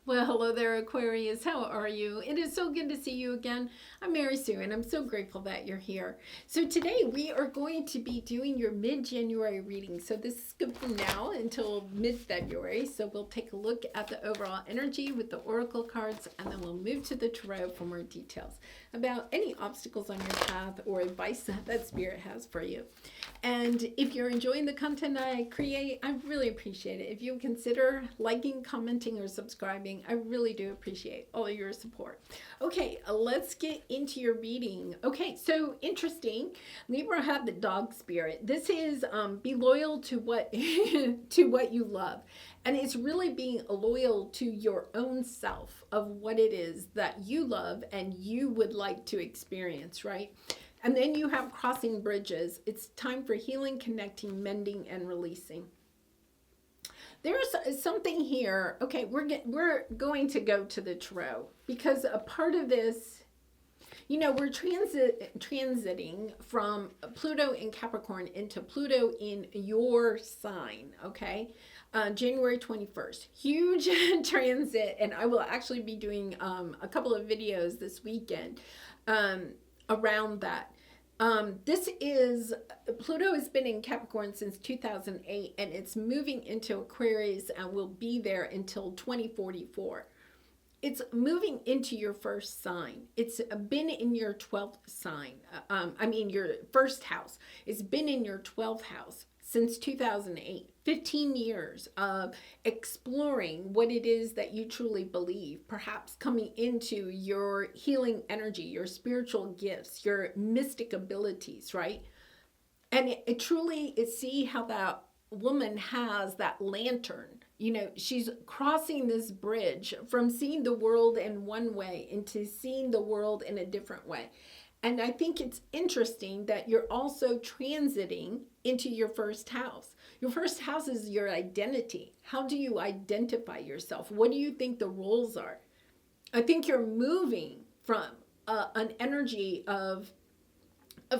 Well, hello there, Aquarius. How are you? It is so good to see you again. I'm Mary Sue, and I'm so grateful that you're here. So today we are going to be doing your mid-January reading. So this is good from now until mid-February. So we'll take a look at the overall energy with the oracle cards, and then we'll move to the tarot for more details about any obstacles on your path or advice that Spirit has for you. And if you're enjoying the content I create, I really appreciate it. If you consider liking, commenting, or subscribing, I really do appreciate all of your support. Okay, let's get into your reading. Okay, so interesting. Libra had the dog spirit. This is be loyal to what to what you love. And it's really being loyal to your own self of what it is that you love and you would like to experience, right? And then you have crossing bridges. It's time for healing, connecting, mending, and releasing. There's something here. Okay, we're going to go to the tarot because a part of this, you know, we're transiting from Pluto in Capricorn into Pluto in your sign, okay? January 21st. Huge transit, and I will actually be doing a couple of videos this weekend around that. This is, Pluto has been in Capricorn since 2008, and it's moving into Aquarius and will be there until 2044. It's moving into your first sign. It's been in your 12th sign. Your first house. It's been in your 12th house since 2008. 15 years of exploring what it is that you truly believe, perhaps coming into your healing energy, your spiritual gifts, your mystic abilities, right? And it truly is, see how that woman has that lantern. You know, she's crossing this bridge from seeing the world in one way into seeing the world in a different way. And I think it's interesting that you're also transiting into your first house. Your first house is your identity. How do you identify yourself? What do you think the roles are? I think you're moving from an energy of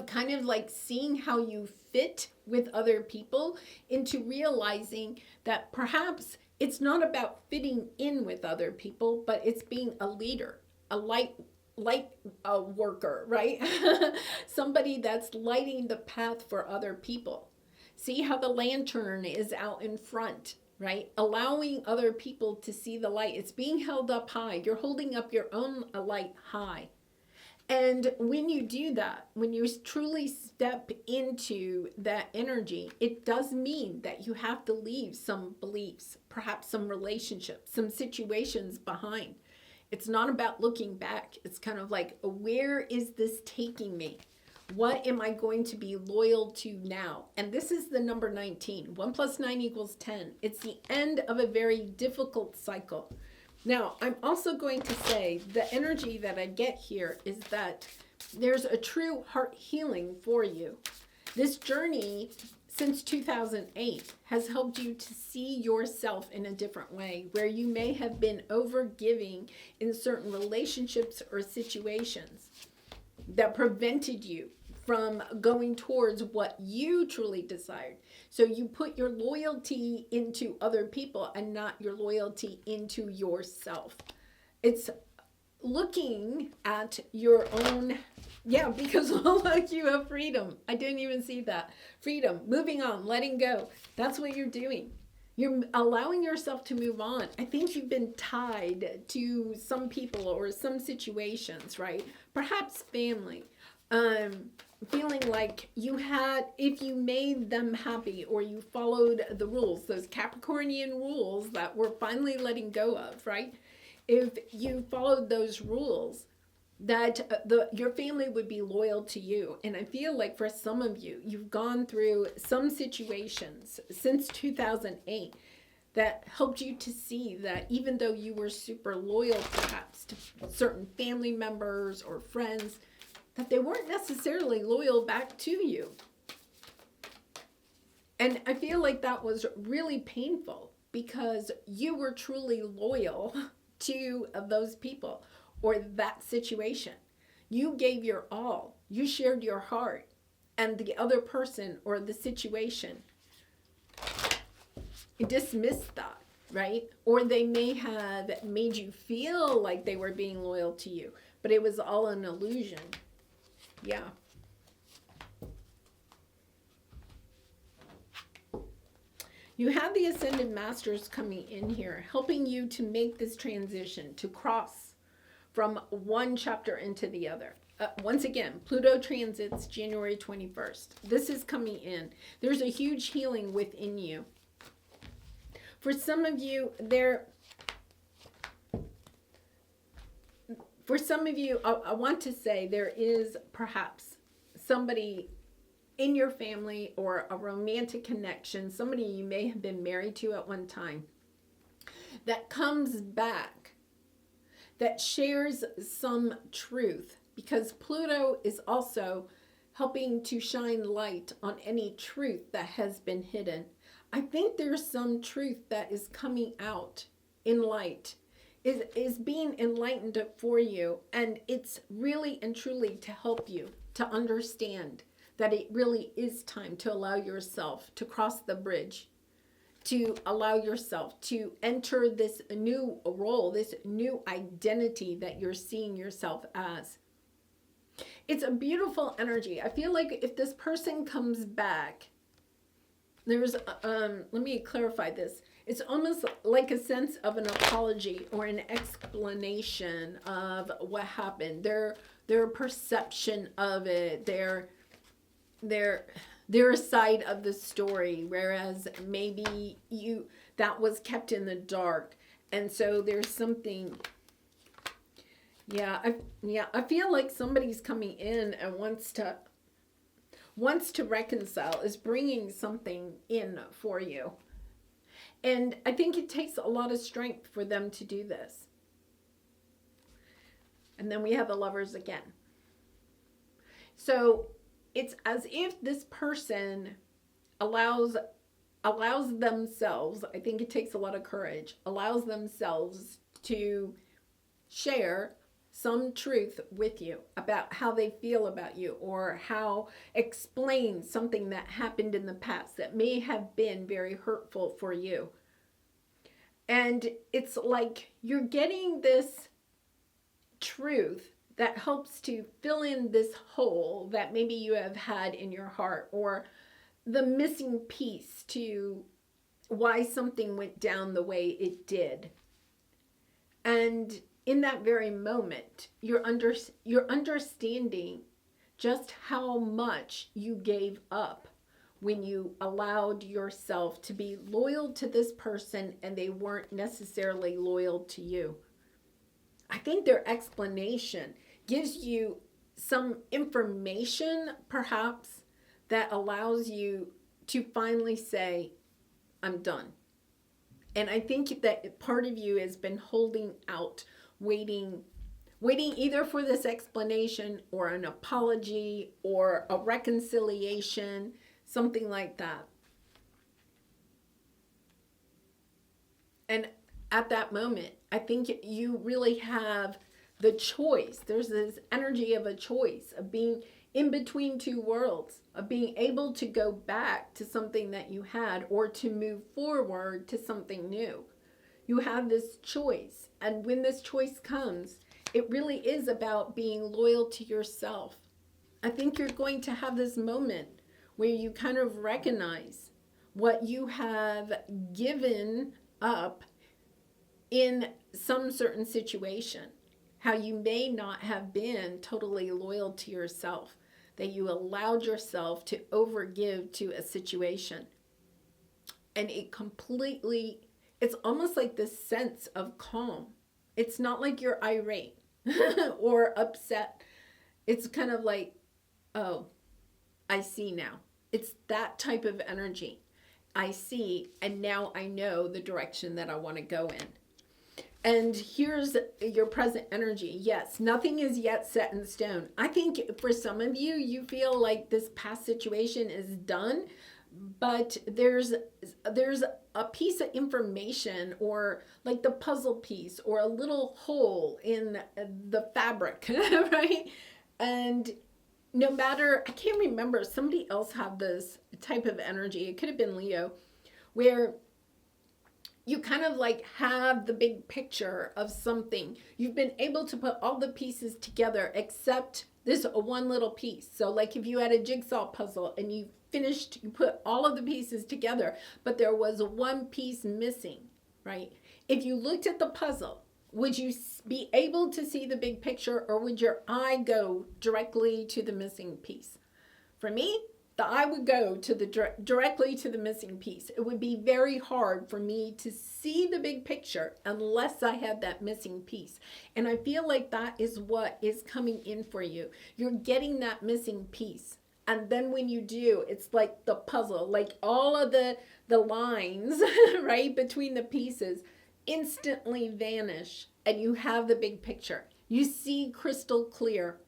kind of like seeing how you fit with other people into realizing that perhaps it's not about fitting in with other people, but it's being a leader, a light worker, right? Somebody that's lighting the path for other people. See how the lantern is out in front, right? Allowing other people to see the light. It's being held up high. You're holding up your own light high. And when you do that, when you truly step into that energy, it does mean that you have to leave some beliefs, perhaps some relationships, some situations behind. It's not about looking back. It's kind of like, where is this taking me? What am I going to be loyal to now? And this is the number 19. 1 + 9 = 10. It's the end of a very difficult cycle. Now, I'm also going to say the energy that I get here is that there's a true heart healing for you. This journey since 2008 has helped you to see yourself in a different way, where you may have been overgiving in certain relationships or situations that prevented you from going towards what you truly desired. So you put your loyalty into other people and not your loyalty into yourself. It's looking at your own, yeah, because like you have freedom. I didn't even see that. Freedom, moving on, letting go. That's what you're doing. You're allowing yourself to move on. I think you've been tied to some people or some situations, right? Perhaps family. Feeling like you had, if you made them happy or you followed the rules, those Capricornian rules that we're finally letting go of, right? If you followed those rules, that your family would be loyal to you. And I feel like for some of you, you've gone through some situations since 2008 that helped you to see that even though you were super loyal perhaps to certain family members or friends, that they weren't necessarily loyal back to you. And I feel like that was really painful because you were truly loyal to those people or that situation. You gave your all. You shared your heart. And the other person or the situation dismissed that. right? Or they may have made you feel like they were being loyal to you, but it was all an illusion. Yeah. You have the Ascended Masters coming in here, helping you to make this transition, to cross from one chapter into the other. Once again, Pluto transits January 21st. This is coming in. There's a huge healing within you. For some of you, I want to say there is perhaps somebody in your family or a romantic connection, somebody you may have been married to at one time, that comes back, that shares some truth, because Pluto is also helping to shine light on any truth that has been hidden. I think there's some truth that is coming out in light, is being enlightened for you, and it's really and truly to help you to understand that it really is time to allow yourself to cross the bridge, to allow yourself to enter this new role, this new identity that you're seeing yourself as. It's a beautiful energy. I feel like if this person comes back, there's, let me clarify this. It's almost like a sense of an apology or an explanation of what happened. Their perception of it, their side of the story, whereas maybe that was kept in the dark. And so there's something, I feel like somebody's coming in and wants to reconcile, is bringing something in for you. And I think it takes a lot of strength for them to do this. And then we have the Lovers again. So it's as if this person allows themselves, I think it takes a lot of courage, allows themselves to share some truth with you about how they feel about you, or how explain something that happened in the past that may have been very hurtful for you. And it's like you're getting this truth that helps to fill in this hole that maybe you have had in your heart, or the missing piece to why something went down the way it did. And in that very moment, you're understanding just how much you gave up when you allowed yourself to be loyal to this person and they weren't necessarily loyal to you. I think their explanation gives you some information, perhaps, that allows you to finally say, I'm done. And I think that part of you has been holding out, waiting either for this explanation or an apology or a reconciliation, something like that. And at that moment, I think you really have the choice. There's this energy of a choice, of being in between two worlds, of being able to go back to something that you had, or to move forward to something new. You have this choice. And when this choice comes, it really is about being loyal to yourself. I think you're going to have this moment where you kind of recognize what you have given up in some certain situation, how you may not have been totally loyal to yourself, that you allowed yourself to overgive to a situation. And it's almost like this sense of calm. It's not like you're irate or upset. It's kind of like, oh, I see now. It's that type of energy. I see, and now I know the direction that I want to go in. And here's your present energy. Yes, nothing is yet set in stone. I think for some of you, you feel like this past situation is done, but there's a piece of information, or like the puzzle piece, or a little hole in the fabric, right? And no matter, I can't remember, somebody else had this type of energy. It could have been Leo, where you kind of like have the big picture of something. You've been able to put all the pieces together except this one little piece. So like if you had a jigsaw puzzle and you put all of the pieces together, but there was one piece missing, right? If you looked at the puzzle, would you be able to see the big picture, or would your eye go directly to the missing piece? For me, the eye would go to directly to the missing piece. It would be very hard for me to see the big picture unless I had that missing piece. And I feel like that is what is coming in for you. You're getting that missing piece. And then when you do, it's like the puzzle, like all of the lines, right, between the pieces instantly vanish, and you have the big picture. You see crystal clear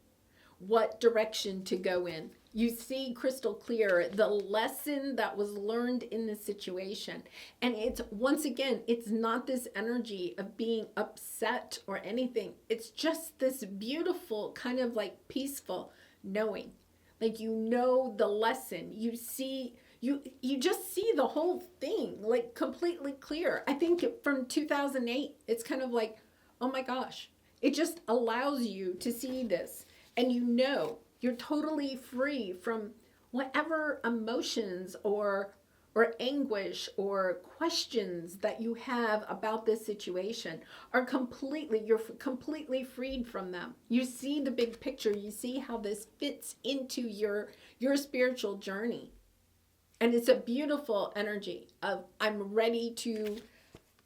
what direction to go in. You see crystal clear the lesson that was learned in the situation. And it's, once again, it's not this energy of being upset or anything. It's just this beautiful kind of like peaceful knowing. Like, you know the lesson. You see, you just see the whole thing like completely clear. I think from 2008, it's kind of like, oh my gosh, it just allows you to see this. And you know, you're totally free from whatever emotions or anguish or questions that you have about this situation are you're completely freed from them. You see the big picture. You see how this fits into your spiritual journey. And it's a beautiful energy of, I'm ready to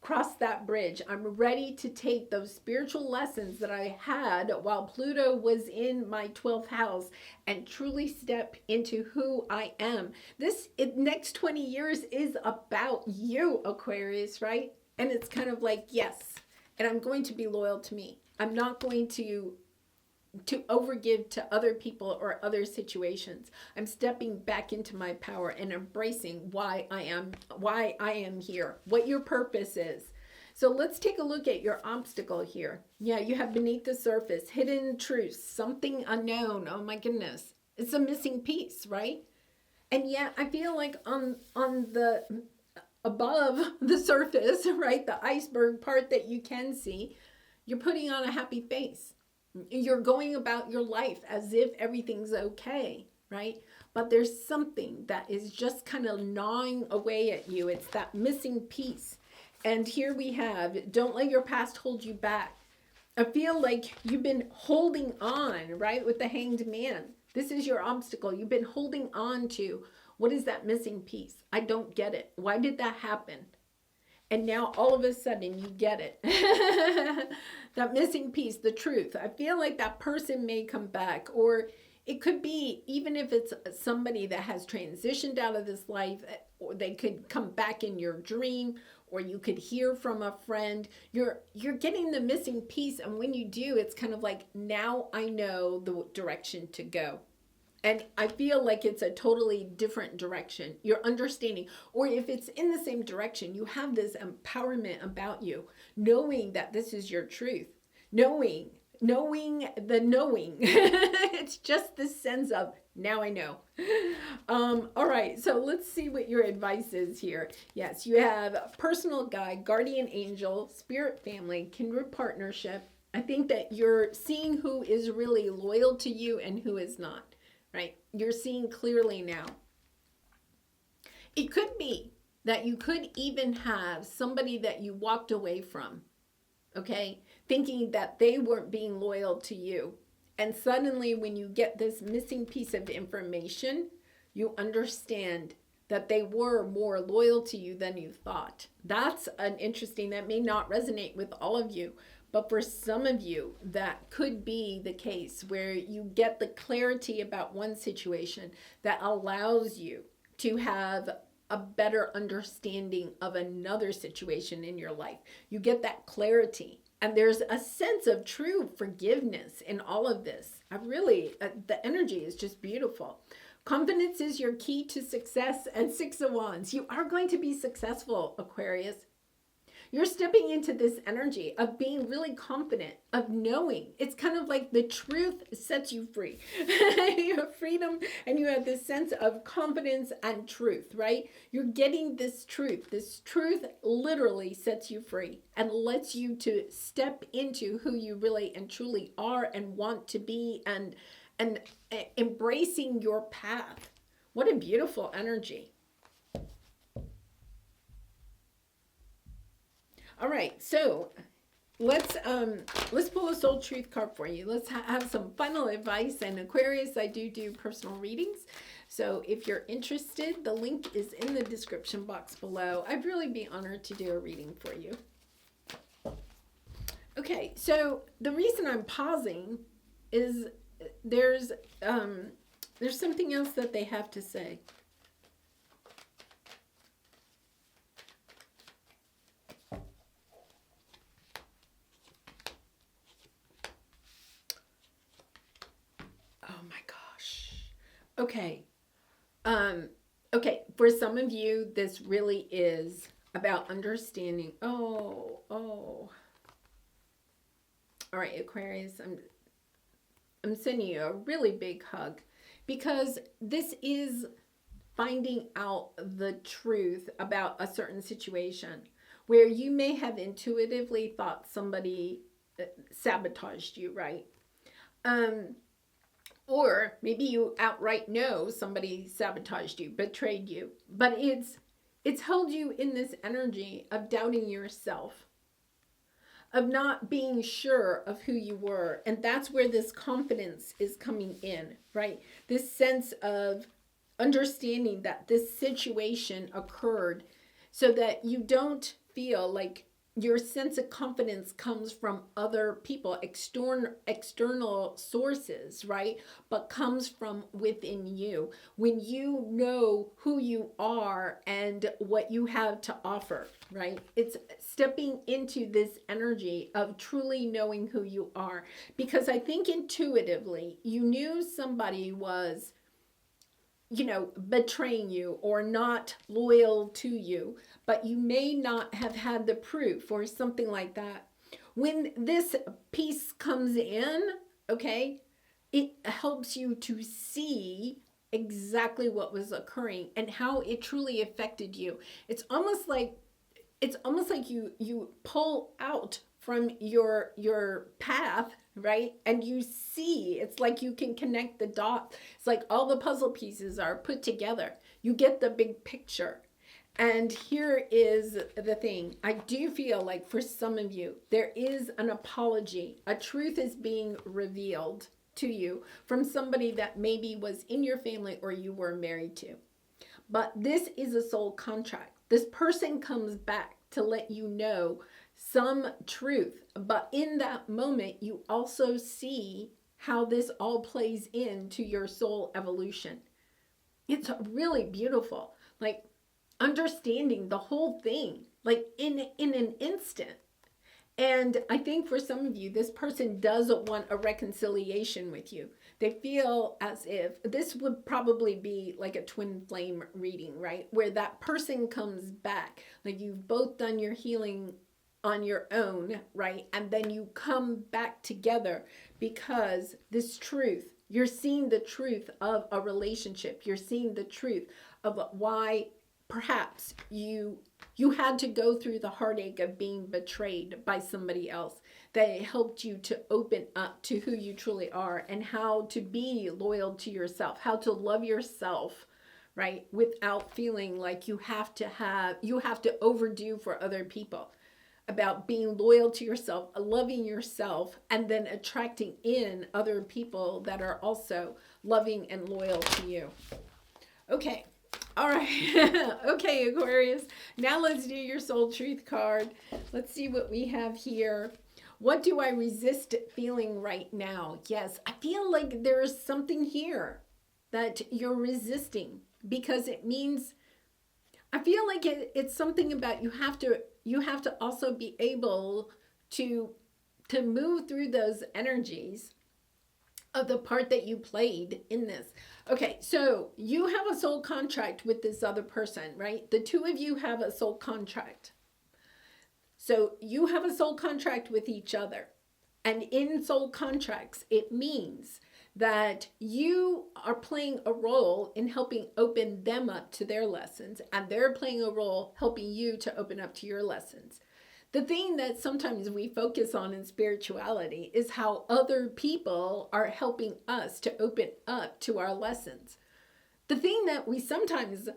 cross that bridge. I'm ready to take those spiritual lessons that I had while Pluto was in my 12th house and truly step into who I am. This next 20 years is about you, Aquarius, right? And it's kind of like, yes, and I'm going to be loyal to me. I'm not going to overgive to other people or other situations. I'm stepping back into my power and embracing why I am here, what your purpose is. So let's take a look at your obstacle here. Yeah, you have beneath the surface, hidden truths, something unknown. Oh my goodness. It's a missing piece, right? And yet I feel like on the above the surface, right, the iceberg part that you can see, you're putting on a happy face. You're going about your life as if everything's okay, right? But there's something that is just kind of gnawing away at you. It's that missing piece. And here we have, don't let your past hold you back. I feel like you've been holding on, right, with the Hanged Man. This is your obstacle. You've been holding on to, what is that missing piece? I don't get it. Why did that happen? And now all of a sudden you get it. That missing piece, the truth. I feel like that person may come back, or it could be, even if it's somebody that has transitioned out of this life, or they could come back in your dream, or you could hear from a friend. You're getting the missing piece, and when you do, it's kind of like, now I know the direction to go. And I feel like it's a totally different direction. You're understanding, or if it's in the same direction, you have this empowerment about you, knowing that this is your truth, knowing the knowing. It's just this sense of, now I know. All right, so let's see what your advice is here. Yes, you have personal guide, guardian angel, spirit family, kindred partnership. I think that you're seeing who is really loyal to you and who is not. Right? You're seeing clearly now. It could be that you could even have somebody that you walked away from, okay? Thinking that they weren't being loyal to you. And suddenly when you get this missing piece of information, you understand that they were more loyal to you than you thought. That's an interesting, that may not resonate with all of you, but for some of you, that could be the case where you get the clarity about one situation that allows you to have a better understanding of another situation in your life. You get that clarity. And there's a sense of true forgiveness in all of this. The energy is just beautiful. Confidence is your key to success, and 6 of Wands. You are going to be successful, Aquarius. You're stepping into this energy of being really confident, of knowing. It's kind of like the truth sets you free. You have freedom and you have this sense of confidence and truth, right? You're getting this truth. This truth literally sets you free and lets you to step into who you really and truly are and want to be, and embracing your path. What a beautiful energy. All right, so let's pull a soul truth card for you. Let's have some final advice. And Aquarius, I do personal readings. So if you're interested, the link is in the description box below. I'd really be honored to do a reading for you. Okay, so the reason I'm pausing is there's something else that they have to say. Oh my gosh. Okay. Okay, for some of you, this really is about understanding. Oh. All right, Aquarius, I'm sending you a really big hug, because this is finding out the truth about a certain situation where you may have intuitively thought somebody sabotaged you, right? Or maybe you outright know somebody sabotaged you, betrayed you, but it's held you in this energy of doubting yourself, of not being sure of who you were. And that's where this confidence is coming in, right? This sense of understanding that this situation occurred so that you don't feel like your sense of confidence comes from other people, external sources, right? But comes from within you. When you know who you are and what you have to offer, right? It's stepping into this energy of truly knowing who you are. Because I think intuitively, you knew somebody was, betraying you or not loyal to you, but you may not have had the proof or something like that. When this piece comes in, okay, it helps you to see exactly what was occurring and how it truly affected you. It's almost like you pull out from your path, right? And you see, it's like you can connect the dots. It's like all the puzzle pieces are put together. You get the big picture. And here is the thing. I do feel like for some of you, there is an apology. A truth is being revealed to you from somebody that maybe was in your family or you were married to. But this is a soul contract. This person comes back to let you know some truth. But in that moment, you also see how this all plays into your soul evolution. It's really beautiful. Like understanding the whole thing, like in an instant. And I think for some of you, this person doesn't want a reconciliation with you. They feel as if this would probably be like a twin flame reading, right? Where that person comes back, like you've both done your healing on your own, right? And then you come back together because this truth, you're seeing the truth of a relationship. You're seeing the truth of why perhaps you had to go through the heartache of being betrayed by somebody else, that it helped you to open up to who you truly are and how to be loyal to yourself, how to love yourself, right? Without feeling like you have to overdo for other people. About being loyal to yourself, loving yourself, and then attracting in other people that are also loving and loyal to you. Okay. All right. Okay, Aquarius. Now let's do your soul truth card. Let's see what we have here. What do I resist feeling right now? Yes, I feel like there is something here that you're resisting, because it means, I feel like it's something about you have to also be able to move through those energies of the part that you played in this. Okay, so you have a soul contract with this other person, right? The two of you have a soul contract. So you have a soul contract with each other. And in soul contracts, it means that you are playing a role in helping open them up to their lessons, and they're playing a role helping you to open up to your lessons. The thing that sometimes we focus on in spirituality is how other people are helping us to open up to our lessons. The thing that we sometimes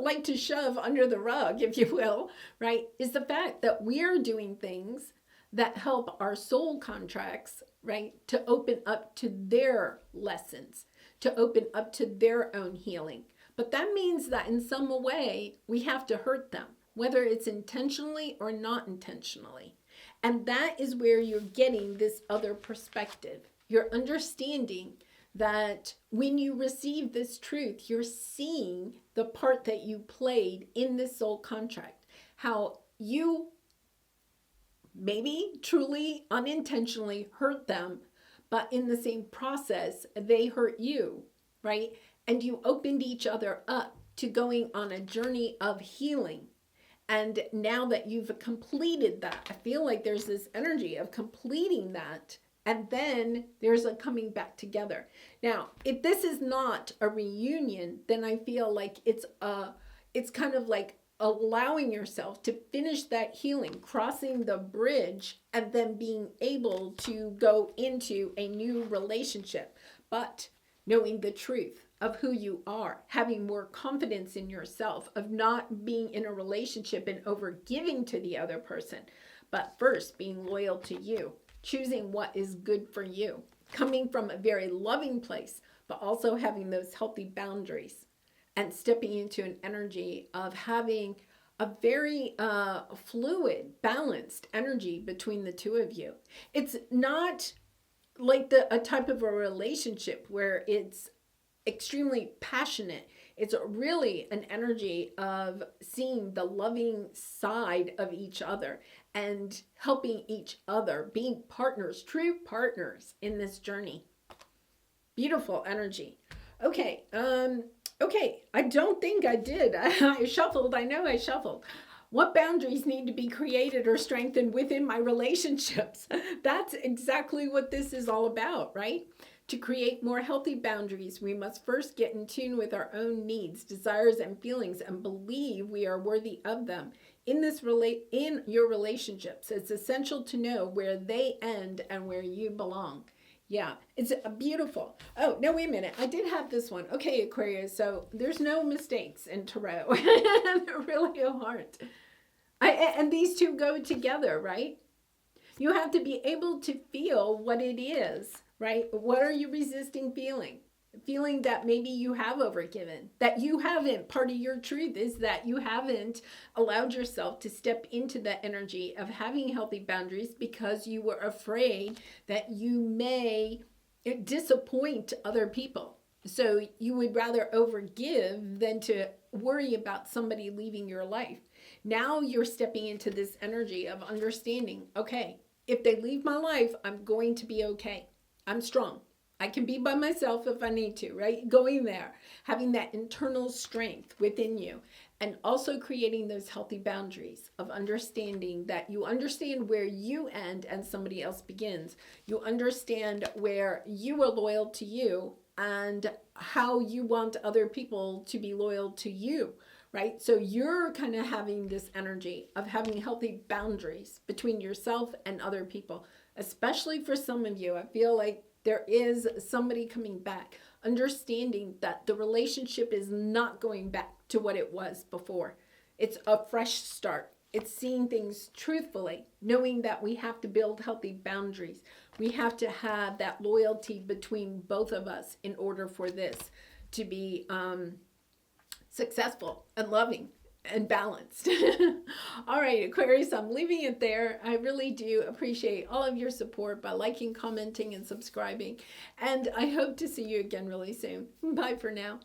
like to shove under the rug, if you will, right, is the fact that we're doing things that help our soul contracts, right, to open up to their lessons, to open up to their own healing. But that means that in some way we have to hurt them, whether it's intentionally or not intentionally. And that is where you're getting this other perspective. You're understanding that when you receive this truth, you're seeing the part that you played in this soul contract, how you maybe truly unintentionally hurt them, but in the same process, they hurt you, right? And you opened each other up to going on a journey of healing. And now that you've completed that, I feel like there's this energy of completing that, and then there's a coming back together. Now, if this is not a reunion, then I feel like it's kind of like allowing yourself to finish that healing, crossing the bridge, and then being able to go into a new relationship, but knowing the truth of who you are, having more confidence in yourself, of not being in a relationship and over giving to the other person, but first being loyal to you, choosing what is good for you, coming from a very loving place, but also having those healthy boundaries and stepping into an energy of having a very fluid, balanced energy between the two of you. It's not like a type of a relationship where it's extremely passionate. It's really an energy of seeing the loving side of each other and helping each other, being partners, true partners in this journey. Beautiful energy. Okay, I don't think I did. I shuffled. I know I shuffled. What boundaries need to be created or strengthened within my relationships? That's exactly what this is all about, right? To create more healthy boundaries, we must first get in tune with our own needs, desires, and feelings, and believe we are worthy of them. In your relationships, it's essential to know where they end and where you belong. Yeah, it's beautiful. Oh, no, wait a minute. I did have this one. Okay, Aquarius, so there's no mistakes in tarot. There really aren't. And these two go together, right? You have to be able to feel what it is, right? What are you resisting feeling? Feeling that maybe you have overgiven, that you haven't. Part of your truth is that you haven't allowed yourself to step into the energy of having healthy boundaries because you were afraid that you may disappoint other people. So you would rather overgive than to worry about somebody leaving your life. Now you're stepping into this energy of understanding, okay, if they leave my life, I'm going to be okay. I'm strong. I can be by myself if I need to, right? Going there, having that internal strength within you, and also creating those healthy boundaries of understanding that you understand where you end and somebody else begins. You understand where you are loyal to you and how you want other people to be loyal to you, right? So you're kind of having this energy of having healthy boundaries between yourself and other people, especially for some of you. I feel like there is somebody coming back, understanding that the relationship is not going back to what it was before. It's a fresh start. It's seeing things truthfully, knowing that we have to build healthy boundaries. We have to have that loyalty between both of us in order for this to be successful and loving and balanced. All right, Aquarius, I'm leaving it there. I really do appreciate all of your support by liking, commenting, and subscribing. And I hope to see you again really soon. Bye for now.